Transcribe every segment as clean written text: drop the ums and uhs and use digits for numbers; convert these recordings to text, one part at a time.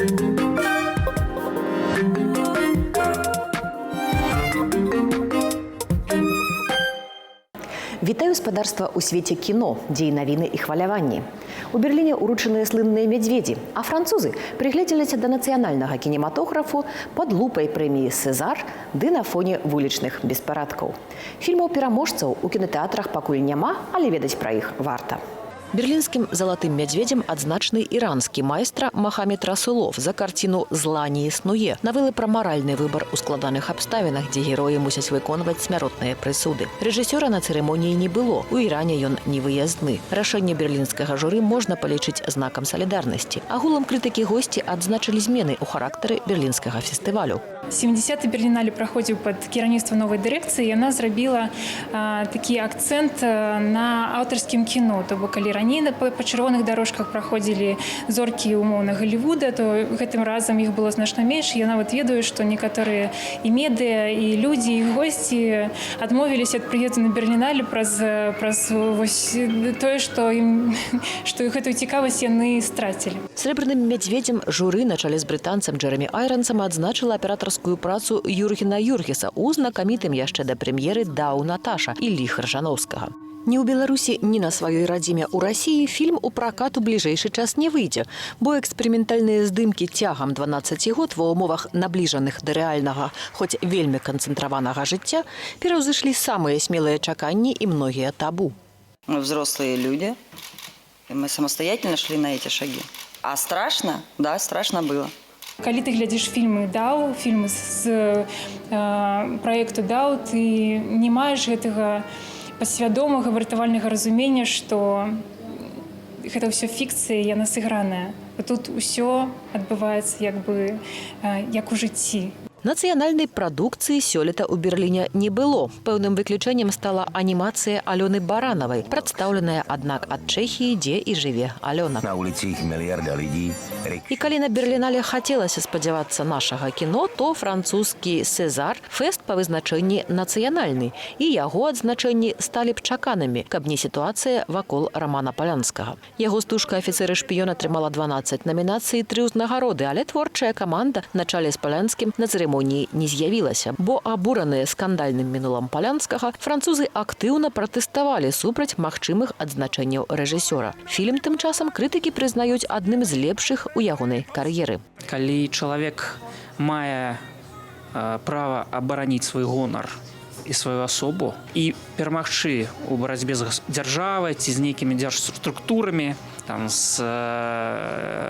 Вітаю спадарства ў свеце кіно, дзе і навіны і хваляванні. У Берліне ўручаныя слынныя мядзведзі, а французы прыгледзеліся да нацыянальнага кінематографу пад лупай прэміі «Сезар» ды на фоне вулічных беспарадкаў. Фільмаў-пераможцаў у кінотэатрах пакуль няма, але ведаць пра іх варта. Берлінскім залатым мядзведзем адзначаны іранскі майстра Махамед Расулов за карціну «Зла не існуе». Навелы пра маральны выбар у складаных абставінах, дзе героі мусяць выконваць смяротныя прысуды. Рэжысёра на цырымоніі не было. У Іране ён невыязны. Рашэнне берлінскага журы можна палічыць знакам салідарнасці. Агулам крытыкі госці адзначылі змены ў характары берлінскага фестывалю. 70-й Берлінале праходзіў пад кіраўніцтвам новай дырэкцыі. Яна зрабіла такі акцэнт на аўтарскім кіно. То бок, калі раней па чырвоных дарожках праходзілі зоркі умоўна Голлівуда, то гэтым разам іх было значна менш. Я нават ведаю, што некаторыя і медыа, і людзі, і госці адмовіліся ад прыезду на Берлінале праз тое, што гэтую цікавасць яны страцілі. Срэбраным мядзведзем журы на чале з брытанцам Джэрамі Айронсам адзначыла аператарскую працу Юргена Юргеса у знакамітым яшчэ да прэм'еры «Дау Наташа» Іллі Харжановскага. Ні ў Беларусі, ні на сваёй радзіме ў Расіі фільм у пракат у бліжэйшы час не выйдзе, бо эксперыментальныя здымкі цягам 12 год ва ўмовах набліжаных да рэальнага, хоць вельмі канцэнтраванага жыцця, пераўзышлі самыя смелыя чаканні і многія табу. Мы взрослые люди, и мы самостоятельно шли на эти шаги. А страшно? Да, страшно было. Калі ты глядзіш фільмы «Дау», фільмы з праекту «Дау», ты не маеш гэтага пасвядомага вартавальнага разумення, што гэта ўсё фікцыя, яна сыграная. Тут усё адбываецца як у жыцці. Нацыянальнай прадукцыі сёлета ў Берліне не было. Пэўным выключэннем стала анімацыя Алёны Баранавай, прадстаўленая, аднак, ад Чэхіі, дзе і жыве Алёна. На улицах мільярда людзей. І калі на Берлінале хацелася спадзявацца нашага кіно, то французскі «Сезар» фэст па вызначэнні нацыянальны, і яго адзначэнні сталі б чаканымі, каб не сітуацыя вакол Рамана Палянскага. Яго стужка «Афіцэр-і-шпіён» атрымала 12 намінацый і 3 ўзнагароды, але творчая каманда на чале з Палянскім на цырымоніі не з'явілася, бо абураныя скандальным мінулам Палянскага французы актыўна пратэставалі супраць магчымых адзначэнняў рэжысёра. Фільм тым часам крытыкі прызнаюць адным з лепшых у ягонай кар'еры. Калі чалавек мае права абараніць свой гонар і сваю асобу і перамагчы ў барацьбе з дзяржавай ці з нейкімі дзяржструктурамі, з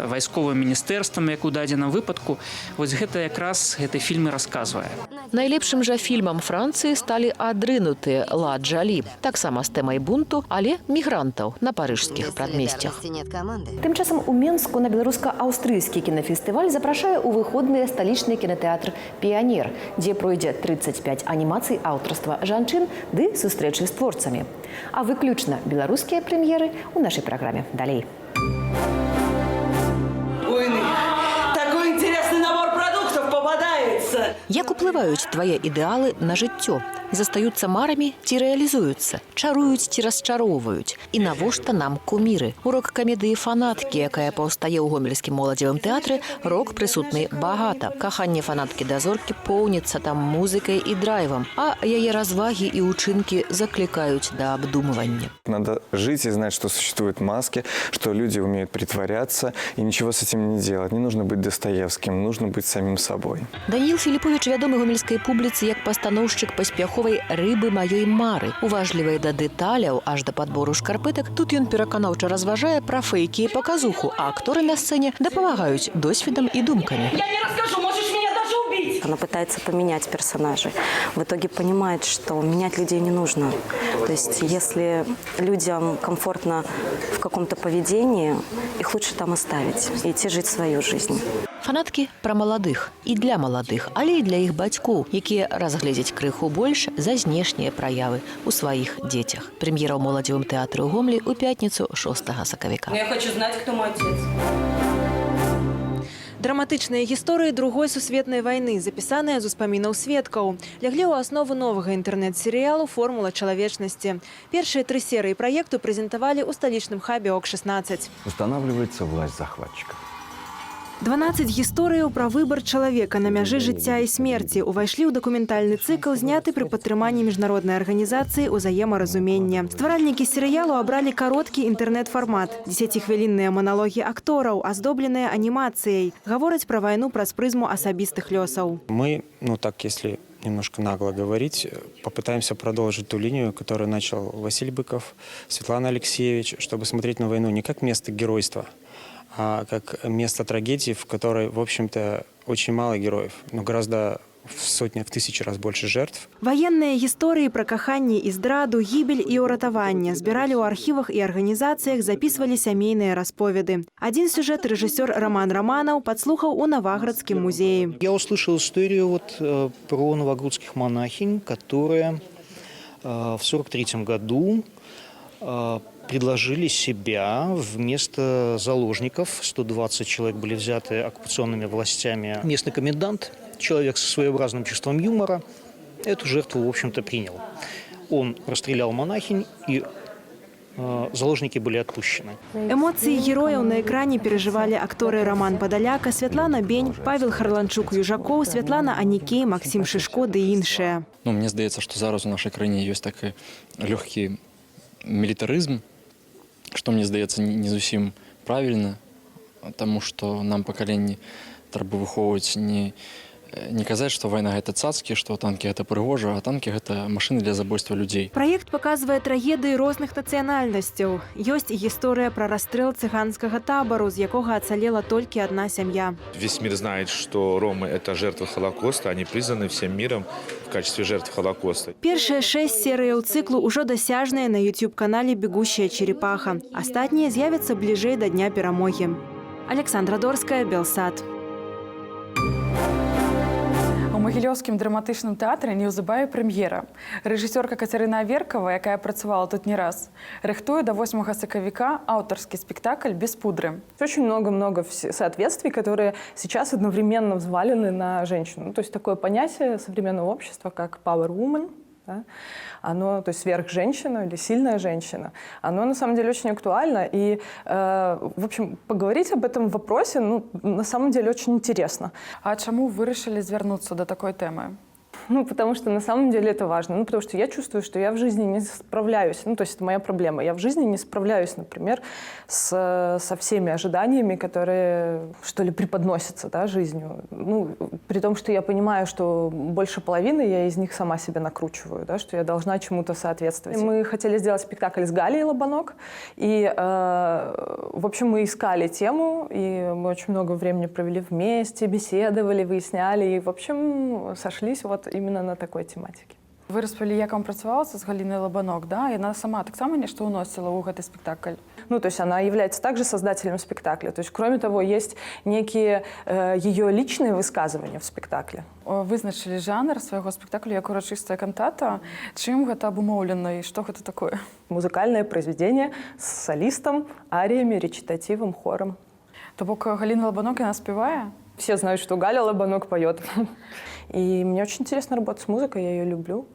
вайсковым міністэрствам, як у дадзеным выпадку, вось гэта якраз гэты фільм і расказвае. Найлепшым жа фільмам Францыі сталі адрынутыя «Ла Джалі», таксама з тэмай бунту, але мігрантаў на парыжскіх прадмесцях. Тым часам у Менску на беларуска-аўстрыйскі кінафестываль запрашае ў выходныя сталічны кінатэатр «Піянер», дзе пройдзе 35 анімацый аўтарства жанчын ды сустрэчы з творцамі. А выключна беларускія прэм'еры ў нашай праграме далей. Такой интересный набор продуктов попадается. Як уплываюць твае ідэалы на жыццё? Застаюцца марамі ці рэалізуюцца? Чаруюць ці расчароўваюць? І навошта нам куміры? Урок камедыі «Фанаткі», якая паўстае ў гомельскім моладзевым тэатры, рок прысутны багата. Каханне фанаткі да зоркі поўніцца там музыкай і драйвам, а яе развагі і ўчынкі заклікаюць да абдумывання. Надо жить и знать, что существуют маски, что люди умеют притворяться, и ничего с этим не делать. Не нужно быть Достоевским, нужно быть самим собой. Даніл Філіповіч вядомы гомельскай публіцы як пастаноўшчык паспяховай «Рыбы маёй мары». Уважлівай да дэталяў, аж да падбору шкарпэтак, тут ён пераканаўча разважае пра фэйкі і паказуху, а акторы на сцэне дапамагаюць досведам і думкамі. Я не расскажу, можешь меня даже убить. Она пытается поменять персонажей. В итоге понимает, что менять людей не нужно. То есть, если людям комфортно в каком-то поведении, их лучше там оставить и идти жить свою жизнь. Фанаткі пра маладых і для маладых, але і для іх бацькоў, якія разгледзяць крыху больш за знешнія праявы ў сваіх дзецях. Прэм'ера ў моладзевым тэатры ў Гомлі ў пятніцу 6 сакавіка. Я хочу знать, кто мой отец. Драматычныя гісторыі другой сусветнай вайны, запісаныя з успамінаў сведкаў, ляглі ў аснову новага інтэрнэт-серыялу «Формула чалавечнасці». Першыя 3 серыі праекту прэзентавалі ў сталічным хабе ОК-16. Устанавливается власть захватчиков. 12 гісторыяў пра выбар чалавека на мяжы жыцця і смерці ўвайшлі ў дакументальны цыкл, зняты пры падтрыманні міжнароднай арганізацыі «Узаемаразуменне». Стваральнікі серыялу абралі кароткі інтэрнэт-фармат. 10-хвілінныя маналогі актораў, аздобленыя анімацыяй, гавораць пра вайну праз прызму асабістых лёсаў. Мы, если немножко нагло говорить, попытаемся продолжить ту линию, которую начал Василий Быков, Светлана Алексеевич, чтобы смотреть на войну не как место геройства, а как место трагедии, в которой, в общем-то, очень мало героев, но гораздо в сотни, в тысячи раз больше жертв. Ваенныя гісторыі пра каханне і здраду, гібель і ўратаванне збіралі ў архівах і арганізацыях, записывалі сямейныя расповеды. Один сюжет рэжысёр Роман Романов подслухаў у Новоградском музее. Я услышал историю про новогрудских монахинь, которые в 1943 году предложили себя вместо заложников. 120 человек были взяты оккупационными властями. Местный комендант, человек со своеобразным чувством юмора, эту жертву, в общем-то, принял. Он расстрелял монахинь, и заложники были отпущены. Эмоции герояў на экране переживали акторы Роман Подоляка, Светлана Бень, Павел Харланчук-Южаков, Светлана Анікей, Максим Шишко ды іншыя. Мне здаецца, што зараз у нашай краіне ёсць такі лёгкі мілітарызм, што мне здаецца не зусім правільна, таму што нам пакаленні трэба выхоўваць не казаць, што вайна гэта цацкі, што танкі гэта прыгожа, а танкі гэта машыны для забойства людзей. Праект паказвае трагедыі розных нацыянальнасцяў. Ёсць і гісторыя пра расстрэл цыганскага табору, з якога ацалела толькі одна сям'я. Весь мир знает, что ромы – это жертвы Холокоста, они признаны всем миром в качестве жертв Холокоста. Першыя 6 серыяў цыклу ўжо дасяжныя на YouTube-канале «Бегущая черепаха». Астатнія з'явяцца бліжэй да Дня перамогі. Александра Дорская, Белсат. У Магілёўскім драматычным тэатры неўзабаве прэм'ера. Рэжысёрка Кацярына Аверкава, якая працавала тут не раз, рыхтуе до 8 сакавіка аўтарскі спектакль «Без пудры». Очень много соответствий, которые сейчас одновременно взвалены на женщину. То есть такое понятие современного общества, как power woman, да? Оно, то есть сверхженщина или сильная женщина, оно на самом деле очень актуально. И, в общем, поговорить об этом вопросе, на самом деле очень интересно. А чему вы решили звернуться до такой темы? Потому что на самом деле это важно. Потому что я чувствую, что я в жизни не справляюсь. То есть это моя проблема. Я в жизни не справляюсь, например, со всеми ожиданиями, которые, что ли, преподносятся, да, жизнью. При том, что я понимаю, что больше половины я из них сама себя накручиваю, да, что я должна чему-то соответствовать. Мы хотели сделать спектакль с Галей Лобанок. И, в общем, мы искали тему, и мы очень много времени провели вместе, беседовали, выясняли. И, в общем, сошлись вот именно на такой тематике. Вы распавялі, як вам працавалася з Галінай Лабанок, да? И она сама так само нешта уносила ў гэты спектакль? То есть она является также создателем спектакля. То есть, кроме того, есть некие ее личные высказывания в спектакле. Вызначили жанр свайго спектакля як урачыстая кантата. Чым гэта абумоўлена і што гэта такое? Музыкальное произведение с солистом, ариями, речитативом, хором. То бок Галина Лабанок, она спевае? Все знают, что Галя Лобанок поет. И мне очень интересно работать с музыкой, я ее люблю.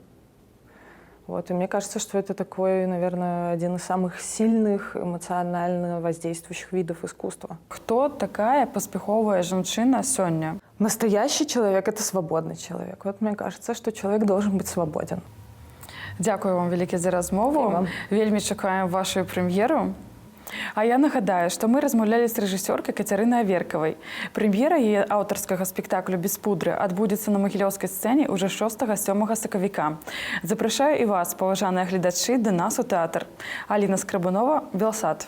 И мне кажется, что это такой, наверное, один из самых сильных эмоционально воздействующих видов искусства. Кто такая паспяховая жанчына сёння? Настоящий человек – это свободный человек. Мне кажется, что человек должен быть свободен. Дякую вам вялікі за размову. Вельмі чакаем вашу прэм'еру. А я нагадаю, што мы размаўлялі з рэжысёркай Кацярынай Аверкавай. Прэм'ера яе аўтарскага спектаклю «Без пудры» адбудзецца на магілёўскай сцэне ўжо 6-7 сакавіка. Запрашаю і вас, паважаныя гледачы, да нас у тэатр. Аліна Скрабунова, Белсат.